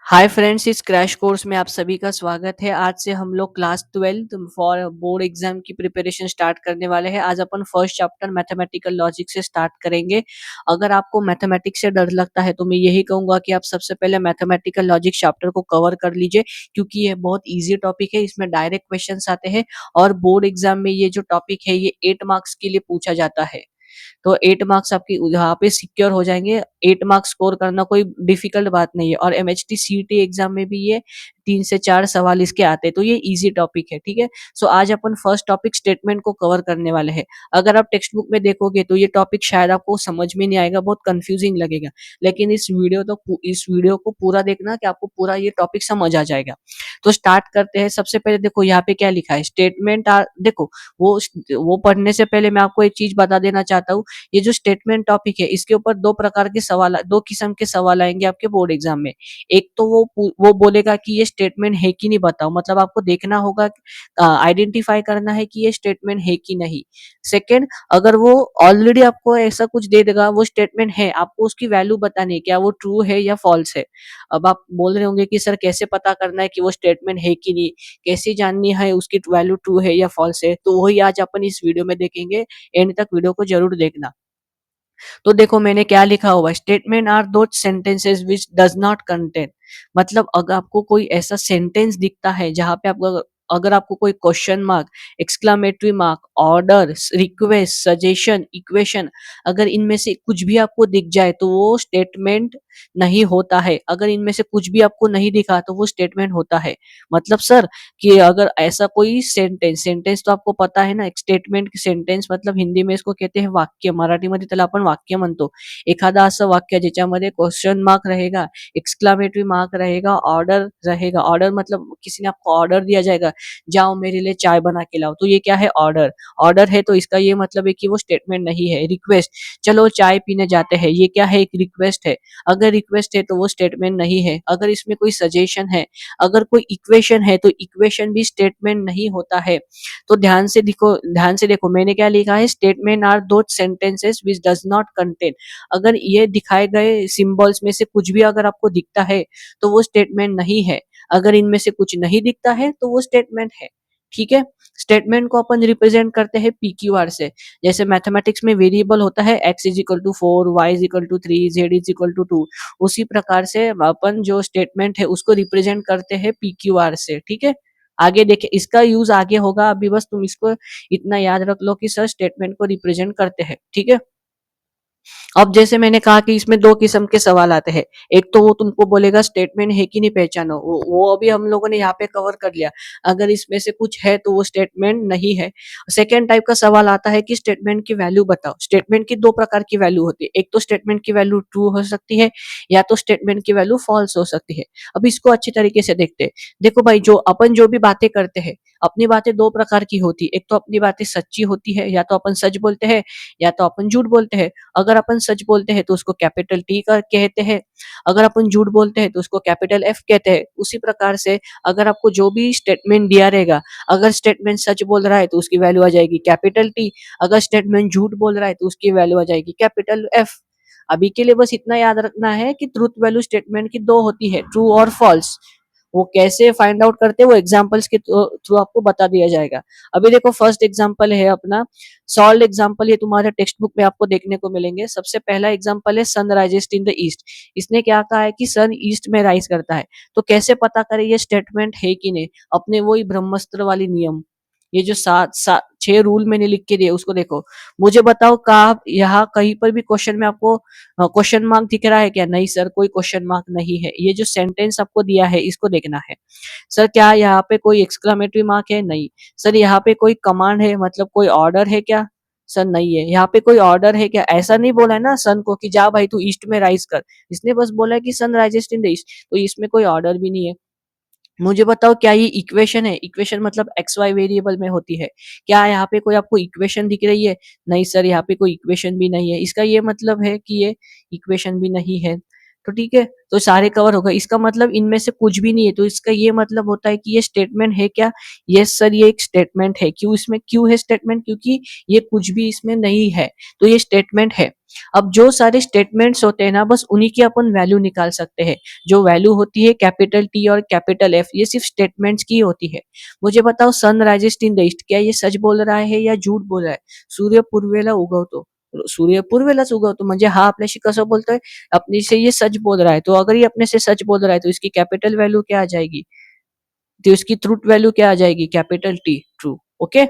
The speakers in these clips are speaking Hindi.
हाय फ्रेंड्स, इस क्रैश कोर्स में आप सभी का स्वागत है। आज से हम लोग क्लास 12 फॉर बोर्ड एग्जाम की प्रिपरेशन स्टार्ट करने वाले हैं। आज अपन फर्स्ट चैप्टर मैथमेटिकल लॉजिक से स्टार्ट करेंगे। अगर आपको मैथमेटिक्स से डर लगता है तो मैं यही कहूंगा कि आप सबसे पहले मैथमेटिकल लॉजिक चैप्टर को कवर कर लीजिए, क्योंकि ये बहुत इजी टॉपिक है। इसमें डायरेक्ट क्वेश्चंस आते हैं और बोर्ड एग्जाम में ये जो टॉपिक है ये 8 मार्क्स के लिए पूछा जाता है। तो 8 मार्क्स आपकी यहाँ पे सिक्योर हो जाएंगे। 8 मार्क्स स्कोर करना कोई डिफिकल्ट बात नहीं है और एमएचटी सीईटी एग्जाम में भी ये 3 से 4 सवाल इसके आते हैं, तो ये इजी टॉपिक है। ठीक है, सो आज अपन फर्स्ट टॉपिक स्टेटमेंट को कवर करने वाले हैं। अगर आप टेक्स्ट बुक में देखोगे तो ये टॉपिक शायद आपको समझ में नहीं आएगा, बहुत कंफ्यूजिंग लगेगा, लेकिन इस वीडियो को पूरा देखना कि आपको पूरा ये टॉपिक समझ आ जाएगा। तो स्टार्ट करते हैं। सबसे पहले देखो यहाँ पे क्या लिखा है, स्टेटमेंट आर, देखो वो वो पढ़ने से पहले मैं आपको एक चीज बता देना चाहता हूँ। ये जो स्टेटमेंट टॉपिक है इसके ऊपर दो प्रकार के सवाल, दो किस्म के सवाल आएंगे आपके बोर्ड एग्जाम में। एक तो वो बोलेगा कि ये स्टेटमेंट है कि नहीं बताओ, मतलब आपको देखना होगा, आइडेंटिफाई करना है कि ये स्टेटमेंट है कि नहीं। सेकंड, अगर वो ऑलरेडी आपको ऐसा कुछ दे देगा, वो स्टेटमेंट है, आपको उसकी वैल्यू बतानी है, क्या वो ट्रू है या फॉल्स है। अब आप बोल रहे होंगे कि सर कैसे पता करना है कि वो स्टेटमेंट है कि नहीं, कैसे जाननी है उसकी वैल्यू ट्रू है या फॉल्स है, तो वही आज अपन इस वीडियो में देखेंगे। एंड तक वीडियो को जरूर देखना। तो देखो मैंने क्या लिखा हुआ है, स्टेटमेंट आर दो sentences which does not contain. मतलब अगर आपको कोई ऐसा सेंटेंस दिखता है जहां पे आपको, अगर आपको कोई question mark, exclamatory mark, order, request, suggestion, equation, अगर इनमें से कुछ भी आपको दिख जाए तो वो स्टेटमेंट नहीं होता है। अगर इनमें से कुछ भी आपको नहीं दिखा तो वो स्टेटमेंट होता है। मतलब सर कि अगर ऐसा कोई सेंटेंस, सेंटेंस तो आपको पता है ना, एक स्टेटमेंट सेंटेंस मतलब हिंदी में इसको कहते हैं वाक्य, मराठीमध्ये त्याला आपण वाक्य म्हणतो। एखादा असं वाक्य ज्याच्यामध्ये क्वेश्चन मार्क रहेगा, एक्सक्लामेटरी मार्क रहेगा, ऑर्डर रहेगा। ऑर्डर मतलब किसी ने आपको ऑर्डर दिया जाएगा, जाओ मेरे लिए चाय बना के लाओ, तो ये क्या है, ऑर्डर। ऑर्डर है तो इसका ये मतलब है कि वो स्टेटमेंट नहीं है। रिक्वेस्ट, चलो चाय पीने जाते हैं, ये क्या है, एक रिक्वेस्ट है। अगर रिक्वेस्ट है तो वो स्टेटमेंट नहीं है। अगर इसमें कोई सजेशन है, अगर कोई इक्वेशन है तो इक्वेशन भी स्टेटमेंट नहीं होता है। तो ध्यान से देखो मैंने क्या लिखा है, स्टेटमेंट आर दो sentences which does not contain. अगर ये दिखाए गए सिंबल्स में से कुछ भी अगर आपको दिखता है तो वो स्टेटमेंट नहीं है। अगर इनमें से कुछ नहीं दिखता है तो वो स्टेटमेंट है। ठीक है, स्टेटमेंट को अपन रिप्रेजेंट करते हैं पीक्यूआर से। जैसे मैथमेटिक्स में वेरिएबल होता है x=4, y=3, z=2, उसी प्रकार से अपन जो स्टेटमेंट है उसको रिप्रेजेंट करते हैं पीक्यूआर से। ठीक है, आगे देखिए इसका यूज आगे होगा, अभी बस तुम इसको इतना याद रख लो कि सर स्टेटमेंट को रिप्रेजेंट करते हैं। ठीक है, अब जैसे मैंने कहा कि इसमें दो किस्म के सवाल आते हैं। एक तो वो तुमको बोलेगा स्टेटमेंट है कि नहीं पहचानो, वो अभी हम लोगों ने यहाँ पे कवर कर लिया। अगर इसमें से कुछ है तो वो स्टेटमेंट नहीं है। सेकेंड टाइप का सवाल आता है कि स्टेटमेंट की वैल्यू बताओ। स्टेटमेंट की दो प्रकार की वैल्यू होती है, एक तो स्टेटमेंट की वैल्यू ट्रू हो सकती है, या तो स्टेटमेंट की वैल्यू फॉल्स हो सकती है। अब इसको अच्छी तरीके से देखते हैं। देखो भाई, जो भी बातें करते हैं, अपनी बातें दो प्रकार की होती है। एक तो अपनी बातें सच्ची होती है, या तो अपन सच बोलते हैं या तो अपन झूठ बोलते हैं। अगर अपन सच बोलते हैं तो उसको कैपिटल टी का कहते हैं, अगर अपन झूठ बोलते हैं तो उसको कैपिटल एफ कहते हैं। उसी प्रकार से अगर आपको जो भी स्टेटमेंट दिया रहेगा, अगर स्टेटमेंट सच बोल रहा है तो उसकी वैल्यू आ जाएगी कैपिटल टी, अगर स्टेटमेंट झूठ बोल रहा है तो उसकी वैल्यू आ जाएगी कैपिटल एफ। अभी के लिए बस इतना याद रखना है कि ट्रूथ वैल्यू स्टेटमेंट की दो होती है, ट्रू और फॉल्स। वो कैसे फाइंड आउट करते हैं वो एग्जांपल्स के थ्रू आपको बता दिया जाएगा। अभी देखो फर्स्ट एग्जांपल है अपना सॉल्व एग्जांपल, ये तुम्हारे टेक्स्ट बुक में आपको देखने को मिलेंगे। सबसे पहला एग्जांपल है sun rises in the east. इसने क्या कहा है कि सन ईस्ट में राइज करता है। तो कैसे पता करें ये स्टेटमेंट है कि नहीं, अपने वही ब्रह्मास्त्र वाली नियम, ये जो सात सात 6 रूल मैंने लिख के दिए उसको देखो। मुझे बताओ कहा यहाँ कहीं पर भी क्वेश्चन में आपको क्वेश्चन मार्क दिख रहा है क्या? नहीं सर, कोई क्वेश्चन मार्क नहीं है। ये जो सेंटेंस आपको दिया है इसको देखना है। सर क्या यहाँ पे कोई एक्सक्लेमेटरी मार्क है? नहीं। सर यहाँ पे कोई कमांड है, मतलब कोई ऑर्डर है क्या? सर नहीं है। यहाँ पे कोई ऑर्डर है क्या? ऐसा नहीं बोला है ना सन को कि जा भाई तू ईस्ट में राइज कर, इसने बस बोला है कि sun rises in the east, तो इसमें कोई ऑर्डर भी नहीं है। मुझे बताओ क्या ये इक्वेशन है? इक्वेशन मतलब एक्स वाई वेरिएबल में होती है। क्या यहाँ पे कोई आपको इक्वेशन दिख रही है? नहीं सर, यहाँ पे कोई इक्वेशन भी नहीं है। इसका ये मतलब है कि ये इक्वेशन भी नहीं है। तो ठीक है, तो सारे कवर हो गए। इसका मतलब इनमें से कुछ भी नहीं है, तो इसका ये मतलब होता है कि ये स्टेटमेंट है क्या? यस सर, ये एक स्टेटमेंट है। क्यों इसमें क्यों है स्टेटमेंट? क्योंकि ये कुछ भी इसमें नहीं है, तो ये स्टेटमेंट है। अब जो सारे स्टेटमेंट्स होते हैं ना, बस उन्हीं की अपन वैल्यू निकाल सकते हैं। जो वैल्यू होती है कैपिटल टी और कैपिटल एफ, ये सिर्फ स्टेटमेंट्स की होती है। मुझे बताओ, sun rises in the east, क्या ये सच बोल रहा है या झूठ बोल रहा है? सूर्य पूर्वेला उगवतो, सूर्य पूर्वेलाच उगवतो म्हणजे हा आपल्याशी कसं बोलतोय? अपने से ये सच बोल रहा है, तो अगर ये अपने से सच बोल रहा है तो इसकी कैपिटल वैल्यू क्या आ जाएगी? तो इसकी ट्रूथ वैल्यू क्या आ जाएगी? Capital T, true. Okay,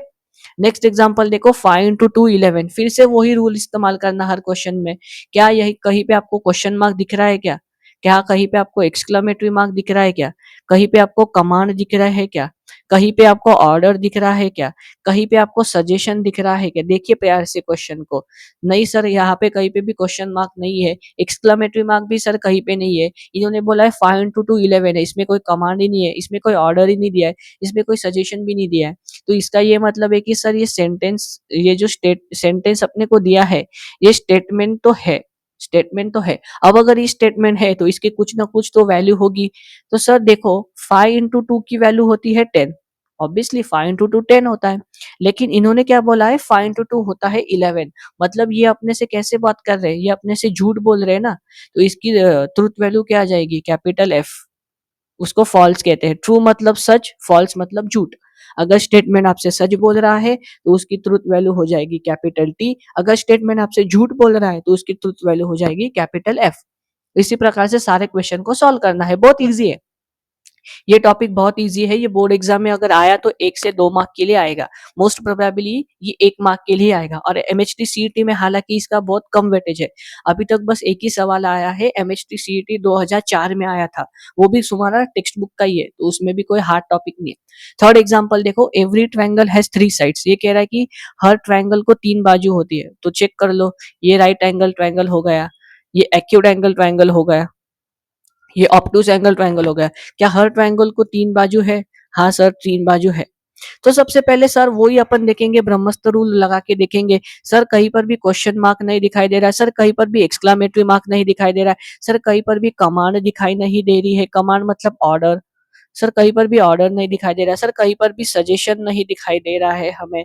next example देखो, 5 इंटू 2 11। फिर से वही रूल इस्तेमाल करना हर क्वेश्चन में। क्या यही कहीं पे आपको क्वेश्चन मार्क दिख रहा है क्या? क्या कहीं पे आपको एक्सक्लेमेटरी मार्क दिख रहा है क्या? कहीं पे आपको कमांड दिख रहा है क्या? कहीं पे आपको ऑर्डर दिख रहा है क्या? कहीं पे आपको सजेशन दिख रहा है क्या? देखिए प्यार से क्वेश्चन को। नहीं सर, यहाँ पे कहीं पे भी क्वेश्चन मार्क नहीं है, एक्सक्लेमेटरी मार्क भी सर कहीं पे नहीं है। इन्होंने बोला है 5 इंटू 2 11 है, इसमें कोई कमांड ही नहीं है, इसमें कोई ऑर्डर ही नहीं दिया है, इसमें कोई सजेशन भी नहीं दिया है। तो इसका ये मतलब है कि सर ये सेंटेंस, ये जो सेंटेंस अपने को दिया है, ये स्टेटमेंट तो है, स्टेटमेंट तो है। अब अगर ये स्टेटमेंट है तो इसके कुछ ना कुछ तो वैल्यू होगी। तो सर देखो, 5 इंटू 2 की वैल्यू होती है 10, ऑब्वियसली 5 इंटू 2 10 होता है। लेकिन इन्होंने क्या बोला है, 5 इंटू 2 होता है 11। मतलब ये अपने से कैसे बात कर रहे हैं? ये अपने से झूठ बोल रहे हैं ना। तो इसकी ट्रुथ वैल्यू क्या आ जाएगी? Capital F. उसको फॉल्स कहते हैं। ट्रू मतलब सच, फॉल्स मतलब झूठ। अगर स्टेटमेंट आपसे सच बोल रहा है तो उसकी ट्रुथ वैल्यू हो जाएगी कैपिटल टी। अगर स्टेटमेंट आपसे झूठ बोल रहा है तो उसकी ट्रुथ वैल्यू हो जाएगी कैपिटल एफ। इसी प्रकार से सारे क्वेश्चन को सॉल्व करना है, बहुत इजी है। ये टॉपिक बहुत इजी है, ये बोर्ड एग्जाम में अगर आया तो 1 से 2 मार्क के लिए आएगा। मोस्ट प्रोबेबली ये 1 मार्क के लिए आएगा। और एमएचटी सीईटी में हालांकि इसका बहुत कम वेटेज है। अभी तक बस एक ही सवाल आया है, एमएचटी सीईटी 2004 में आया था, वो भी तुम्हारा टेक्स्ट बुक का ही है, तो उसमें भी कोई हार्ड टॉपिक नहीं है। थर्ड एग्जाम्पल देखो, एवरी ट्रायंगल हैज 3 साइड्स। ये कह रहा है कि हर ट्रायंगल को 3 बाजू होती है। तो चेक कर लो, ये राइट एंगल ट्रायंगल हो गया, ये एक्यूट एंगल ट्रायंगल हो गया, ये ऑब्टूज एंगल ट्रायंगल हो गया। क्या हर ट्रायंगल को 3 बाजू है? हाँ सर, 3 बाजू है। तो सबसे पहले सर वही अपन देखेंगे, ब्रह्मस्त्र रूल लगा के देखेंगे। सर कहीं पर भी क्वेश्चन मार्क नहीं दिखाई दे रहा है, सर कहीं पर भी एक्सक्लेमेटरी मार्क नहीं दिखाई दे रहा है, सर कहीं पर भी कमांड दिखाई नहीं दे रही है, कमांड मतलब ऑर्डर। सर कहीं पर भी ऑर्डर नहीं दिखाई दे रहा है, सर कहीं पर भी सजेशन नहीं दिखाई दे रहा है हमें।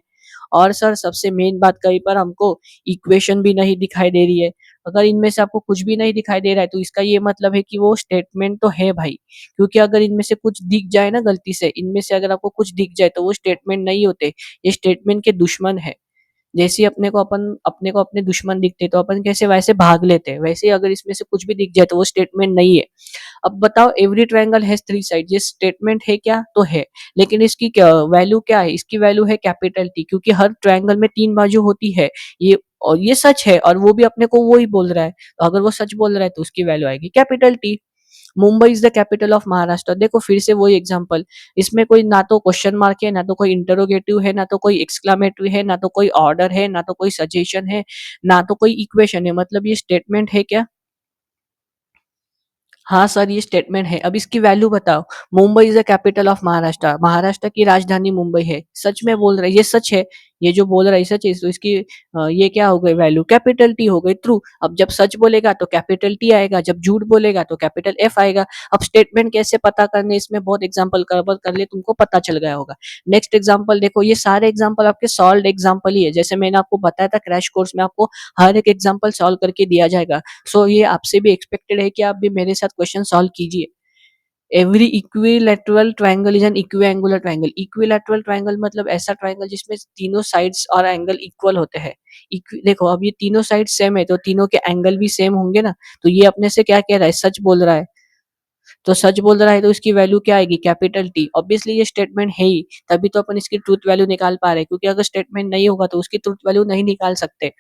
और सर सबसे मेन बात, कहीं पर हमको इक्वेशन भी नहीं दिखाई दे रही है। अगर इनमें से आपको कुछ भी नहीं दिखाई दे रहा है तो इसका ये मतलब है कि वो स्टेटमेंट तो है भाई। क्योंकि अगर इनमें से कुछ दिख जाए ना गलती से, इनमें से अगर आपको कुछ दिख जाए तो वो स्टेटमेंट नहीं होते, ये स्टेटमेंट के दुश्मन है। जैसे अपने को अपने दुश्मन दिखते तो अपन कैसे वैसे भाग लेते हैं, वैसे ही अगर इसमें से कुछ भी दिख जाए तो वो स्टेटमेंट नहीं है। अब बताओ, एवरी ट्रायंगल हैज 3 साइड, ये स्टेटमेंट है क्या? तो है। लेकिन इसकी क्या वैल्यू क्या है? इसकी वैल्यू है कैपिटल टी, क्योंकि हर ट्रायंगल में 3 बाजू होती है। ये और ये सच है, और वो भी अपने को वो ही बोल रहा है। तो अगर वो सच बोल रहा है तो उसकी वैल्यू आएगी capital T. Mumbai is the capital of Maharashtra. देखो फिर से वही एग्जांपल, इसमें कोई ना तो क्वेश्चन मार्क है, ना तो कोई इंटरोगेटिव है, ना तो कोई एक्सक्लेमेटरी है, ना तो कोई ऑर्डर है, ना तो कोई सजेशन है, ना तो कोई इक्वेशन है। मतलब ये स्टेटमेंट है क्या? हाँ सर, ये स्टेटमेंट है। अब इसकी वैल्यू बताओ। Mumbai is the capital of Maharashtra, Maharashtra की राजधानी मुंबई है। सच में बोल रहा है, ये सच है। ये जो बोल रहा है सच है, तो इसकी ये क्या हो गई वैल्यू? कैपिटल टी हो गई, ट्रू। अब जब सच बोलेगा तो कैपिटल टी आएगा, जब झूठ बोलेगा तो कैपिटल एफ आएगा। अब स्टेटमेंट कैसे पता करने, इसमें बहुत एग्जाम्पल कवर कर लिए, तुमको पता चल गया होगा। नेक्स्ट एग्जाम्पल देखो, ये सारे एग्जाम्पल आपके सॉल्व एग्जाम्पल ही है। जैसे मैंने आपको बताया था क्रैश कोर्स में, आपको हर एक एग्जाम्पल सॉल्व करके दिया जाएगा। सो ये आपसे भी एक्सपेक्टेड है कि आप भी मेरे साथ क्वेश्चन सॉल्व कीजिए। Every equilateral triangle is an equiangular triangle. Equilateral triangle मतलब ऐसा ट्रायंगल जिसमें तीनों साइड्स और एंगल इक्वल होते हैं। देखो अब ये तीनों साइड सेम है तो तीनों के एंगल भी सेम होंगे ना। तो ये अपने से क्या कह रहा है? सच बोल रहा है। तो सच बोल रहा है तो इसकी वैल्यू क्या आएगी? Capital T. ऑब्वियसली ये स्टेटमेंट है ही, तभी तो अपन इसकी ट्रूथ वैल्यू निकाल पा रहे हैं। क्योंकि अगर स्टेटमेंट नहीं होगा तो उसकी ट्रूथ वैल्यू नहीं निकाल सकते।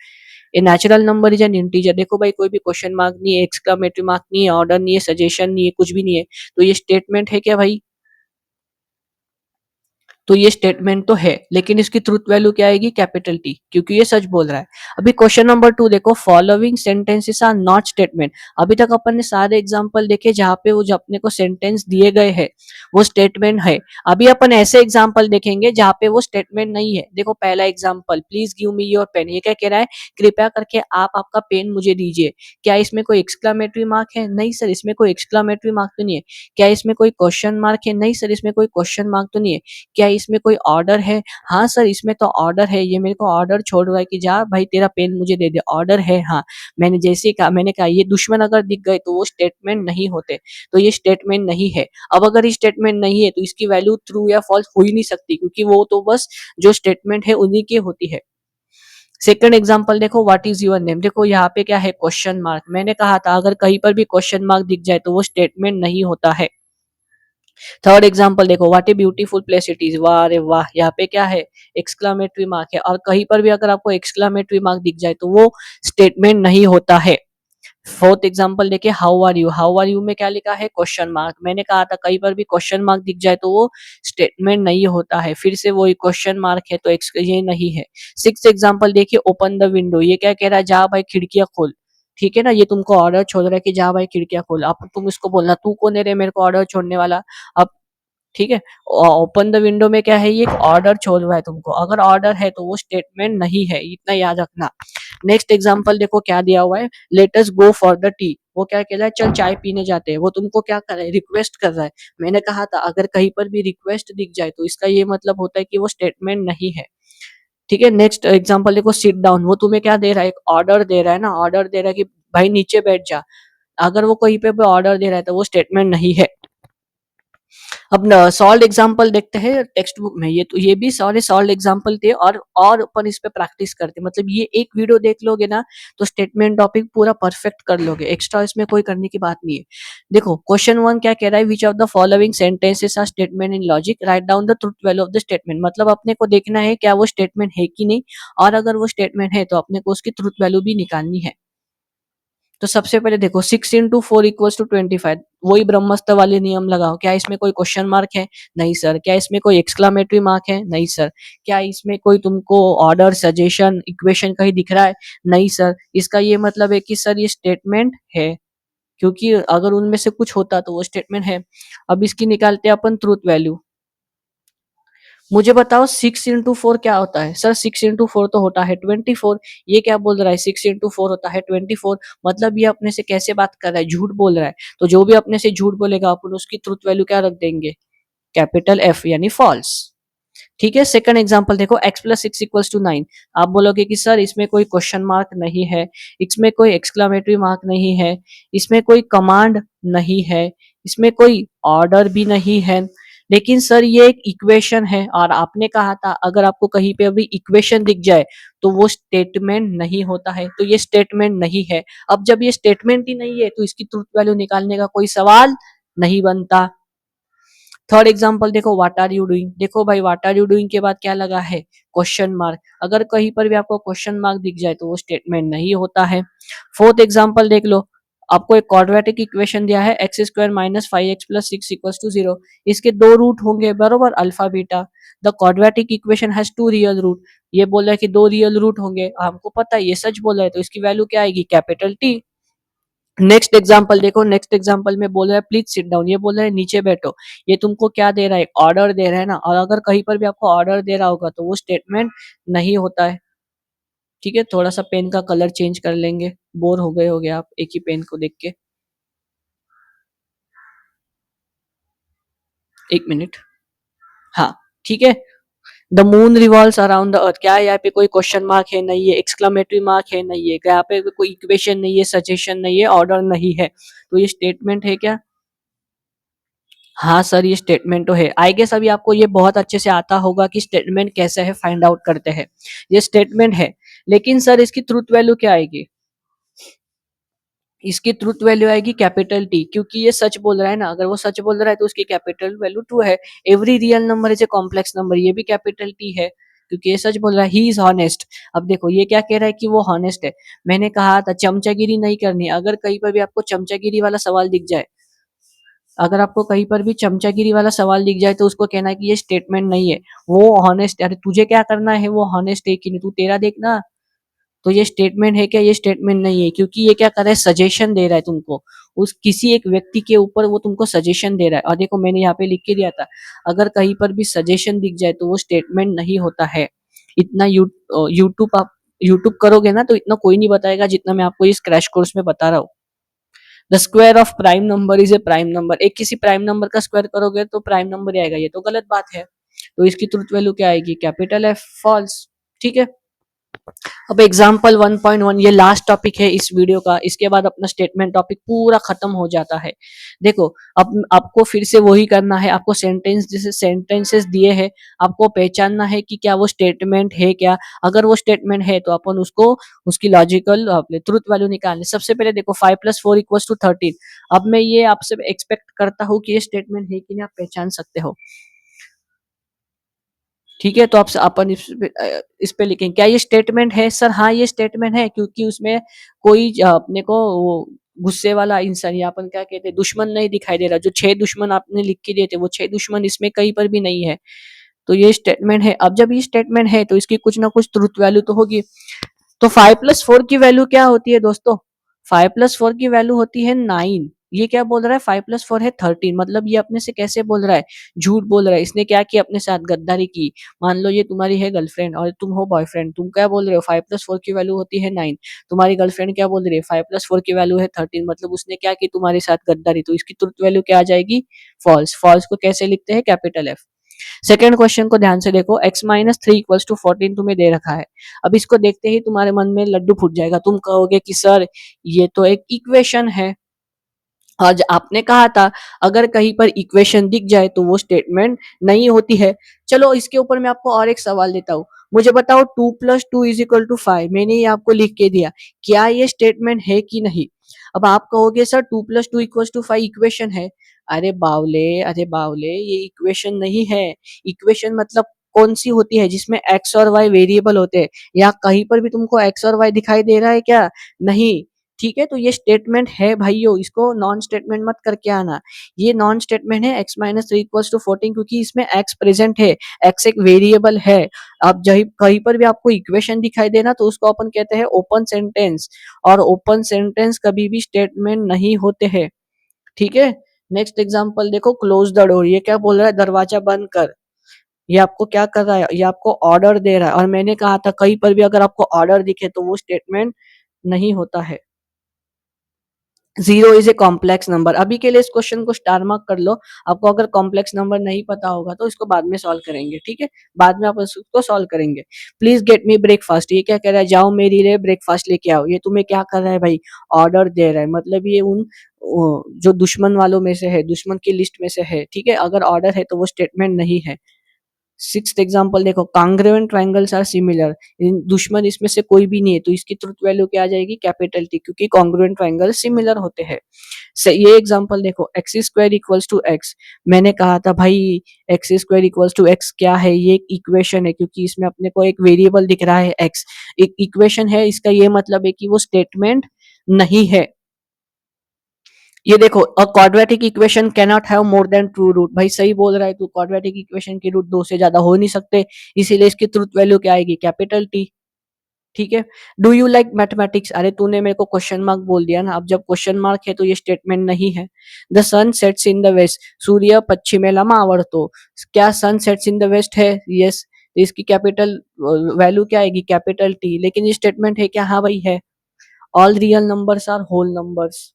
A natural number is an integer. देखो भाई, कोई भी क्वेश्चन मार्क नहीं है, एक्सक्लेमेटरी मार्क नहीं है, ऑर्डर नहीं है, सजेशन नहीं है, कुछ भी नहीं है, तो ये स्टेटमेंट है क्या भाई? तो ये स्टेटमेंट तो है, लेकिन इसकी ट्रुथ वैल्यू क्या आएगी? कैपिटल टी, क्योंकि ये सच बोल रहा है। अभी क्वेश्चन नंबर 2 देखो, following sentences are not statement. अभी तक अपन ने सारे एग्जांपल देखे जहां पे वो जो अपने को सेंटेंस दिए गए हैं वो स्टेटमेंट है। अभी अपन ऐसे एग्जांपल देखेंगे जहां पे वो स्टेटमेंट नहीं है। देखो पहला example, please give me your pen. ये क्या कह रहा है? कृपया करके आप आपका पेन मुझे दीजिए। क्या इसमें कोई एक्सक्लेमेटरी मार्क है? नहीं सर, इसमें कोई एक्सक्लेमेटरी मार्क तो नहीं है। क्या इसमें कोई क्वेश्चन मार्क है? नहीं सर, इसमें कोई क्वेश्चन मार्क तो नहीं है। क्या इसमें कोई ऑर्डर है? हाँ सर, इसमें तो ऑर्डर है। ये मेरे को ऑर्डर छोड़ रहा है कि जा भाई तेरा पेन मुझे दे दे, ऑर्डर है। हाँ, मैंने जैसे ही कहा, मैंने कहा ये दुश्मन अगर दिख गए तो वो स्टेटमेंट नहीं होते, तो ये स्टेटमेंट नहीं है। अब अगर ये स्टेटमेंट नहीं है तो इसकी वैल्यू ट्रू या फॉल्स हो ही नहीं सकती, क्योंकि वो तो बस जो स्टेटमेंट है उन्हीं की होती है। सेकंड एग्जांपल देखो, व्हाट इज योर नेम। देखो यहाँ पे क्या है? Question mark. मैंने कहा था अगर कहीं पर भी क्वेश्चन मार्क दिख जाए तो वो स्टेटमेंट नहीं होता है। थर्ड एग्जांपल देखो, what a beautiful place it is. वाह रे वाह, यहाँ पे क्या है? एक्सक्लामेटरी मार्क है। और कहीं पर भी अगर आपको एक्सक्लामेटरी मार्क दिख जाए तो वो स्टेटमेंट नहीं होता है। फोर्थ एग्जांपल देखिए, how are you. How are you में क्या लिखा है? Question mark. मैंने कहा था कहीं पर भी क्वेश्चन मार्क दिख जाए तो वो स्टेटमेंट नहीं होता है। फिर से वही क्वेश्चन मार्क है, तो ये नहीं है। सिक्स एग्जांपल देखिए, ओपन द विंडो। ये क्या कह रहा है? जा भाई खिड़कियां खोल। ठीक है ना, ये तुमको ऑर्डर छोड़ रहा है कि जा भाई खिड़कियां खोल। अब तुम इसको बोलना, तू कौन है रे मेरे को ऑर्डर छोड़ने वाला? अब ठीक है, ओपन द विंडो में क्या है? ये ऑर्डर छोड़ रहा है तुमको। अगर ऑर्डर है तो वो स्टेटमेंट नहीं है, इतना याद रखना। नेक्स्ट एग्जांपल देखो क्या दिया हुआ है, let us go for the T. वो क्या कह रहा है? चल चाय पीने जाते हैं। वो तुमको क्या कर रहा है? रिक्वेस्ट कर रहा है। मैंने कहा था अगर कहीं पर भी रिक्वेस्ट दिख जाए तो इसका ये मतलब होता है कि वो स्टेटमेंट नहीं है। ठीक है, नेक्स्ट एग्जांपल देखो, सिट डाउन। वो तुम्हें क्या दे रहा है? एक ऑर्डर दे रहा है ना, ऑर्डर दे रहा है कि भाई नीचे बैठ जा। अगर वो कहीं पे ऑर्डर दे रहा है तो वो स्टेटमेंट नहीं है। अब सॉल्व एग्जांपल देखते हैं टेक्स्ट बुक में। ये तो ये भी सारे सॉल्व एग्जांपल थे, और अपन इस पे प्रैक्टिस करते हैं। मतलब ये एक वीडियो देख लोगे ना तो स्टेटमेंट टॉपिक पूरा परफेक्ट कर लोगे, एक्स्ट्रा इसमें कोई करने की बात नहीं है। देखो क्वेश्चन 1 क्या कह रहा है? Which of the following sentences are statement in logic, write down the truth value of the statement. मतलब अपने को देखना है क्या वो स्टेटमेंट है कि नहीं, और अगर वो स्टेटमेंट है तो अपने को उसकी ट्रुथ वैल्यू भी निकालनी है। तो सबसे पहले देखो, 6 into 4 इक्वल्स टू 25। वही ब्रह्मास्त्र वाले नियम लगाओ। क्या इसमें कोई क्वेश्चन मार्क है? नहीं सर। क्या इसमें कोई एक्सक्लामेटरी मार्क है? नहीं सर। क्या इसमें कोई तुमको ऑर्डर, सजेशन, इक्वेशन कहीं दिख रहा है? नहीं सर। इसका ये मतलब है कि सर ये स्टेटमेंट है, क्योंकि अगर उनमें से कुछ होता तो वो स्टेटमेंट है। अब इसकी निकालते हैं अपन ट्रूथ वैल्यू। मुझे बताओ 6 into 4 क्या होता है? सर 6 into 4 तो होता है 24। ये क्या बोल रहा है? 6 into 4 होता है 24। मतलब ये अपने से कैसे बात कर रहा है? झूठ बोल रहा है। तो जो भी अपने से झूठ बोलेगा अपन उसकी ट्रुथ वैल्यू क्या रख देंगे? कैपिटल एफ, यानी फॉल्स। ठीक है, सेकंड एग्जांपल देखो, x+6 = 9। आप बोलोगे कि सर इसमें कोई क्वेश्चन मार्क नहीं है, इसमें कोई एक्सक्लेमेटरी मार्क नहीं है, इसमें कोई कमांड नहीं है, इसमें कोई ऑर्डर भी नहीं है, लेकिन सर ये एक इक्वेशन है। और आपने कहा था अगर आपको कहीं पे अभी इक्वेशन दिख जाए तो वो स्टेटमेंट नहीं होता है, तो ये स्टेटमेंट नहीं है। अब जब ये स्टेटमेंट ही नहीं है तो इसकी ट्रुथ वैल्यू निकालने का कोई सवाल नहीं बनता। थर्ड एग्जांपल देखो, व्हाट आर यू डूइंग। देखो भाई, व्हाट आर यू डूइंग के बाद क्या लगा है? Question mark. अगर कहीं पर भी आपको क्वेश्चन मार्क दिख जाए तो वो स्टेटमेंट नहीं होता है। फोर्थ एग्जांपल देख लो, आपको एक क्वाड्रेटिक इक्वेशन दिया है, x² - 5x + 6 = 0। इसके दो रूट होंगे बरोबर, alpha beta. The quadratic equation has two real root. ये बोला है कि दो रियल रूट होंगे, हमको पता है ये सच बोला है, तो इसकी वैल्यू क्या आएगी? Capital T. नेक्स्ट एग्जांपल देखो, नेक्स्ट एग्जांपल में बोल रहा है प्लीज सिट डाउन। ये बोल रहा है नीचे बैठो। ये तुमको क्या दे रहा है? ऑर्डर दे रहा है ना। और अगर कहीं पर भी आपको ऑर्डर दे रहा होगा तो वो स्टेटमेंट नहीं होता है। ठीक है, थोड़ा सा पेन का कलर चेंज कर लेंगे, बोर हो गए होगे आप एक ही पेन को देख के। एक मिनट। हाँ, ठीक है। The moon revolves around the earth. क्या है यहाँ पे? कोई क्वेश्चन मार्क है? नहीं है। एक्सक्लामेटरी मार्क है? नहीं है। क्या यहाँ पे कोई इक्वेशन नहीं है, सजेशन नहीं है, ऑर्डर नहीं है, तो ये स्टेटमेंट है क्या? हाँ सर, ये स्टेटमेंट तो है। आई गेस अभी आपको ये बहुत अच्छे से आता होगा कि स्टेटमेंट कैसे है फाइंड आउट करते हैं। ये स्टेटमेंट है, लेकिन सर इसकी ट्रुथ वैल्यू क्या आएगी? इसकी ट्रुथ वैल्यू आएगी कैपिटल टी, क्योंकि ये सच बोल रहा है ना। अगर वो सच बोल रहा है तो उसकी कैपिटल वैल्यू ट्रू है। Every real number is a complex number, ये भी कैपिटल टी है, क्योंकि ये सच बोल रहा है। He is honest. अब देखो ये क्या कह रहा है कि वो हॉनेस्ट है। मैंने कहा था चमचागिरी नहीं करनी। अगर कहीं पर भी आपको चमचागिरी वाला सवाल दिख जाए अगर आपको कहीं पर भी चमचागिरी वाला सवाल दिख जाए तो उसको कहना है कि ये स्टेटमेंट नहीं है, वो हॉनेस्ट, अरे तुझे क्या करना है वो हॉनेस्ट है कि नहीं, तू तेरा देखना। तो ये स्टेटमेंट है क्या, ये स्टेटमेंट नहीं है, क्योंकि ये क्या कर रहा है, सजेशन दे रहा है तुमको, उस किसी एक व्यक्ति के ऊपर वो तुमको सजेशन दे रहा है। और देखो मैंने यहाँ पे लिख के दिया था, अगर कहीं पर भी सजेशन दिख जाए तो वो स्टेटमेंट नहीं होता है। इतना यूट्यूब आप यूट्यूब करोगे ना तो इतना कोई नहीं बताएगा जितना मैं आपको इस क्रैश कोर्स में बता रहा हूँ। The square of prime number is a prime number, एक किसी प्राइम नंबर का स्क्वायर करोगे तो प्राइम नंबर ही आएगा, ये तो गलत बात है। तो इसकी ट्रुथ वैल्यू क्या आएगी, कैपिटल एफ, फॉल्स। ठीक है। अब एग्जाम्पल 1.1, ये लास्ट टॉपिक है इस वीडियो का, इसके बाद अपना स्टेटमेंट टॉपिक पूरा खत्म हो जाता है। देखो, अब आपको फिर से वही करना है, आपको सेंटेंस जैसे सेंटेंसेस दिए हैं, आपको पहचानना है कि क्या वो स्टेटमेंट है क्या। अगर वो स्टेटमेंट है तो अपन उसको उसकी लॉजिकल ट्रुथ वैल्यू निकालने। सबसे पहले देखो 5+4=13। अब मैं ये आपसे एक्सपेक्ट करता हूँ कि ये स्टेटमेंट है कि नहीं, आप पहचान सकते हो। ठीक है, तो आप अपन इस पे लिखेंगे क्या ये स्टेटमेंट है सर, हाँ ये स्टेटमेंट है, क्योंकि उसमें कोई अपने को वो गुस्से वाला इंसान या अपन क्या कहते हैं दुश्मन नहीं दिखाई दे रहा। जो 6 दुश्मन आपने लिख के दिए थे वो 6 दुश्मन इसमें कहीं पर भी नहीं है। तो ये स्टेटमेंट है। अब जब ये स्टेटमेंट है तो इसकी कुछ ना कुछ ट्रुथ वैल्यू तो होगी। तो 5+4 की वैल्यू क्या होती है दोस्तों, 5+4 की वैल्यू होती है 9। ये क्या बोल रहा है, 5+4 है 13, मतलब ये अपने से कैसे बोल रहा है, झूठ बोल रहा है। इसने क्या किया, अपने साथ गद्दारी की। मान लो ये तुम्हारी है गर्लफ्रेंड और तुम हो बॉयफ्रेंड, तुम क्या बोल रहे हो, 5+4 की वैल्यू होती है 9। तुम्हारी गर्लफ्रेंड क्या बोल रही है, 5+4 की वैल्यू है 13, मतलब उसने क्या की, तुम्हारे साथ गद्दारी। तो इसकी ट्रुथ वैल्यू क्या आ जाएगी, फॉल्स। फॉल्स को कैसे लिखते हैं, कैपिटल एफ। सेकेंड क्वेश्चन को ध्यान से देखो, x-3=14 तुम्हें दे रखा है। अब इसको देखते ही तुम्हारे मन में लड्डू फूट जाएगा, तुम कहोगे कि सर ये तो एक इक्वेशन है। आज आपने कहा था अगर कहीं पर इक्वेशन दिख जाए तो वो स्टेटमेंट नहीं होती है। चलो इसके ऊपर मैं आपको और एक सवाल देता हूँ, मुझे बताओ 2+2=5, मैंने ये आपको लिख के दिया, क्या ये स्टेटमेंट है कि नहीं। अब आप कहोगे सर 2+2=5 इक्वेशन है। अरे बावले, अरे बावले, ये इक्वेशन नहीं है। इक्वेशन मतलब कौन सी होती है, जिसमें एक्स और वाई वेरिएबल होते हैं। या कहीं पर भी तुमको एक्स और वाई दिखाई दे रहा है क्या, नहीं। ठीक है, तो ये स्टेटमेंट है भाइयों, इसको नॉन स्टेटमेंट मत करके आना। ये नॉन स्टेटमेंट है, x-3=14, क्योंकि इसमें x प्रेजेंट है, x एक वेरिएबल है। अब जब कहीं पर भी आपको इक्वेशन दिखाई देना तो उसको अपन कहते हैं ओपन सेंटेंस, और ओपन सेंटेंस कभी भी स्टेटमेंट नहीं होते हैं। ठीक है। नेक्स्ट एग्जांपल देखो, क्लोज द डोर, ये क्या बोल रहा है, दरवाजा बंद कर। ये आपको क्या कर रहा है, ये आपको ऑर्डर दे रहा है। और मैंने कहा था कहीं पर भी अगर आपको ऑर्डर दिखे तो वो स्टेटमेंट नहीं होता है। Zero is a complex number, अभी के लिए इस क्वेश्चन को स्टार मार्क कर लो। आपको अगर कॉम्प्लेक्स नंबर नहीं पता होगा तो इसको बाद में सॉल्व करेंगे। ठीक है, बाद में आप इसको सॉल्व करेंगे। प्लीज गेट मी ब्रेकफास्ट, ये क्या कह रहा है, जाओ मेरे लिए ब्रेकफास्ट लेके आओ। ये तुम्हें क्या कर रहा है भाई, ऑर्डर दे रहा है, मतलब ये उन जो दुश्मन वालों में से है, दुश्मन की लिस्ट में से है। ठीक है, अगर ऑर्डर है तो वो स्टेटमेंट नहीं है। सिक्स्थ एग्जांपल देखो, कांग्रुएंट ट्रायंगल्स आर सिमिलर, दुश्मन इसमें से कोई भी नहीं है, तो इसकी ट्रुथ वैल्यू क्या आ जाएगी, कैपिटल टी, क्योंकि कांग्रुएंट ट्रायंगल सिमिलर होते हैं। ये एग्जांपल देखो, x²=x, मैंने कहा था भाई x²=x क्या है, ये एक इक्वेशन है, क्योंकि इसमें अपने को एक वेरिएबल दिख रहा है x, एक इक्वेशन है, इसका ये मतलब है कि वो स्टेटमेंट नहीं है। ये देखो, a quadratic equation cannot have more than two root, भाई सही बोल रहा है तू, क्वाड्रेटिक इक्वेशन की रूट 2 से ज्यादा हो नहीं सकते, इसीलिए इसकी ट्रुथ वैल्यू क्या आएगी, कैपिटल टी। ठीक है। डू यू लाइक मैथमेटिक्स, अरे तूने मेरे को क्वेश्चन मार्क बोल दिया ना, अब जब क्वेश्चन मार्क है तो ये स्टेटमेंट नहीं है। The sun sets in the west, सूर्य पश्चिमेला मावळतो, क्या sun sets in the west है, यस। इसकी कैपिटल वैल्यू क्या आएगी, कैपिटल टी। लेकिन ये स्टेटमेंट है क्या, हाँ भाई है। All real numbers are whole numbers,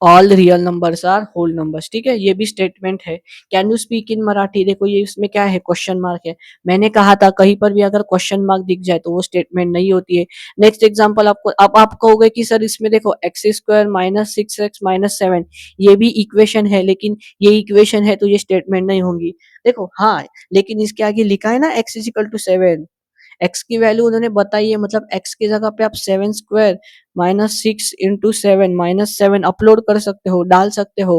all real numbers are whole numbers. ठीक है, ये भी स्टेटमेंट है। Can you speak in Marathi, देखो ये इसमें क्या है, क्वेश्चन मार्क है। मैंने कहा था कहीं पर भी अगर क्वेश्चन मार्क दिख जाए तो वो स्टेटमेंट नहीं होती है। नेक्स्ट एग्जांपल आपको, अब आप कहोगे कि सर इसमें देखो x² - 6x - 7, ये भी इक्वेशन है, लेकिन ये इक्वेशन है तो ये स्टेटमेंट नहीं होंगी। देखो हाँ, लेकिन इसके आगे लिखा है ना x=7, एक्स की वैल्यू उन्होंने बताई है, मतलब एक्स की जगह पे आप 7² - 6 × 7 - 7 अपलोड कर सकते हो, डाल सकते हो।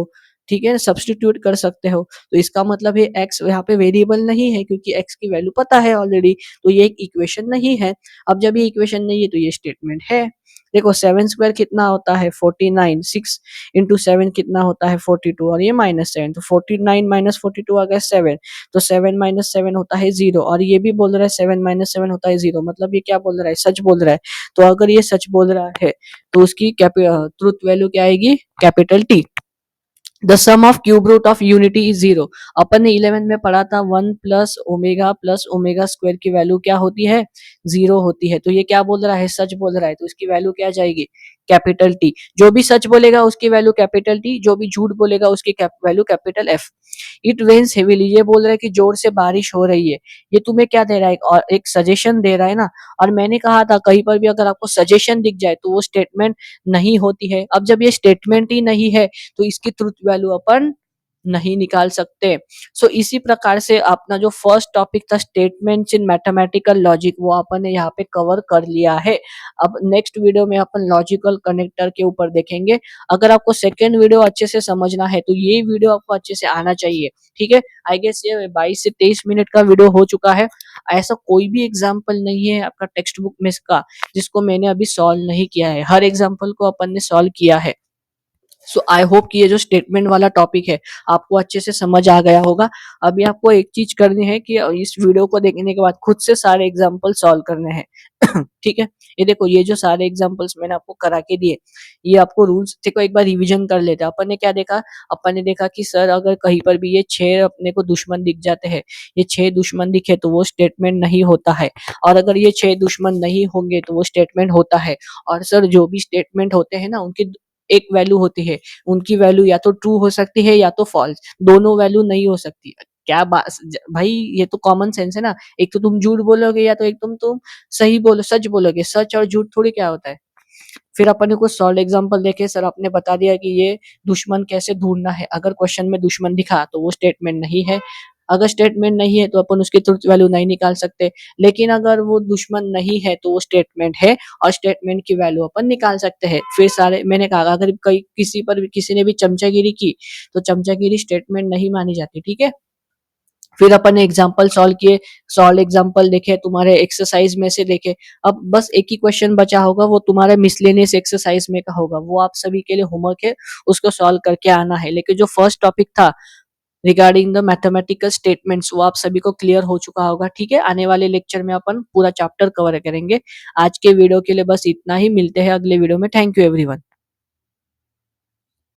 ठीक है, सब्सटीट्यूट कर सकते हो। तो इसका मतलब है एक्स यहाँ पे वेरिएबल नहीं है, क्योंकि एक्स की वैल्यू पता है ऑलरेडी। तो ये एक इक्वेशन नहीं है। अब जब ये इक्वेशन नहीं है तो ये स्टेटमेंट है। देखो 7 स्क्वायर कितना होता है 49, 6 इंटू 7 कितना होता है 42 और ये -7, तो 49 माइनस 42 आ गया 7, तो 7 माइनस 7 होता है 0 और ये भी बोल रहा है 7 माइनस 7 होता है 0, मतलब ये क्या बोल रहा है, सच बोल रहा है। तो अगर ये सच बोल रहा है तो उसकी ट्रुथ वैल्यू क्या आएगी, capital T. The sum of cube root of unity is 0। अपन ने 11 में पढ़ा था 1 प्लस ओमेगा स्क्वायर की वैल्यू क्या होती है, 0 होती है। तो ये क्या बोल रहा है, सच बोल रहा है, तो इसकी वैल्यू क्या जाएगी, कैपिटल टी। जो भी सच बोलेगा उसकी वैल्यू कैपिटल टी, जो भी झूठ बोलेगा उसकी value capital F. It rains heavily, ये बोल रहा है कि जोर से बारिश हो रही है। ये तुम्हें क्या दे रहा है, और एक सजेशन दे रहा है ना। और मैंने कहा था कहीं पर भी अगर आपको सजेशन दिख जाए तो वो स्टेटमेंट नहीं होती है। अब जब ये स्टेटमेंट ही नहीं है तो इसकी ट्रुथ वैल्यू अपन नहीं निकाल सकते। सो इसी प्रकार से अपना जो फर्स्ट टॉपिक था स्टेटमेंट्स इन मैथमेटिकल लॉजिक, वो अपन ने यहाँ पे कवर कर लिया है। अब नेक्स्ट वीडियो में अपन लॉजिकल कनेक्टर के ऊपर देखेंगे। अगर आपको सेकेंड वीडियो अच्छे से समझना है तो ये वीडियो आपको अच्छे से आना चाहिए, ठीक है। आई गेस ये 22 से 23 मिनट का वीडियो हो चुका है। ऐसा कोई भी एग्जाम्पल नहीं है आपका टेक्स्ट बुक में इसका जिसको मैंने अभी सॉल्व नहीं किया है, हर एग्जाम्पल को अपन ने सॉल्व किया है। सो आई होप कि ये जो स्टेटमेंट वाला टॉपिक है आपको अच्छे से समझ आ गया होगा। अभी आपको एक चीज करनी है कि इस वीडियो को देखने के बाद खुद से सारे एग्जाम्पल सॉल्व करने हैं। ठीक है, ये देखो ये जो सारे एग्जाम्पल्स मैंने आपको करा के दिए, ये आपको रूल्स थे को एक बार रिवीजन कर लेते हैं। अपन ने क्या देखा, अपन ने देखा कि सर अगर कहीं पर भी ये 6 अपने को दुश्मन दिख जाते हैं, ये 6 दुश्मन दिखे तो वो स्टेटमेंट नहीं होता है, और अगर ये 6 दुश्मन नहीं होंगे तो वो स्टेटमेंट होता है। और सर जो भी स्टेटमेंट होते हैं ना उनकी एक वैल्यू होती है, उनकी वैल्यू या तो ट्रू हो सकती है या तो फॉल्स, दोनों वैल्यू नहीं हो सकती। क्या बात भाई, ये तो कॉमन सेंस है ना। एक तो तुम झूठ बोलोगे या तो एक तुम सही बोलो, सच बोलोगे। सच और झूठ थोड़ी क्या होता है। फिर अपन ने कुछ सॉल्व एग्जांपल देखे, सर आपने बता दिया कि ये दुश्मन कैसे ढूंढना है। अगर क्वेश्चन में दुश्मन दिखा तो वो स्टेटमेंट नहीं है, अगर स्टेटमेंट नहीं है तो अपन उसकी ट्रुथ वैल्यू नहीं निकाल सकते। लेकिन अगर वो दुश्मन नहीं है तो वो स्टेटमेंट है और स्टेटमेंट की वैल्यू अपन निकाल सकते हैं। फिर सारे मैंने कहा अगर कहीं किसी पर किसी ने भी चमचागिरी की तो चमचागिरी स्टेटमेंट नहीं मानी जाती, ठीक है। फिर अपन ने एग्जाम्पल सॉल्व किए, सॉल्व एग्जाम्पल देखे, तुम्हारे एक्सरसाइज में से देखे। अब बस एक ही क्वेश्चन बचा होगा, वो तुम्हारे मिसलेनियस एक्सरसाइज में का होगा, वो आप सभी के लिए होमवर्क है, उसको सॉल्व करके आना है। लेकिन जो फर्स्ट टॉपिक था रिगार्डिंग द मैथमेटिकल स्टेटमेंट्स वो आप सभी को क्लियर हो चुका होगा, ठीक है। आने वाले लेक्चर में अपन पूरा चैप्टर कवर करेंगे। आज के वीडियो के लिए बस इतना ही, मिलते हैं अगले वीडियो में। Thank you everyone.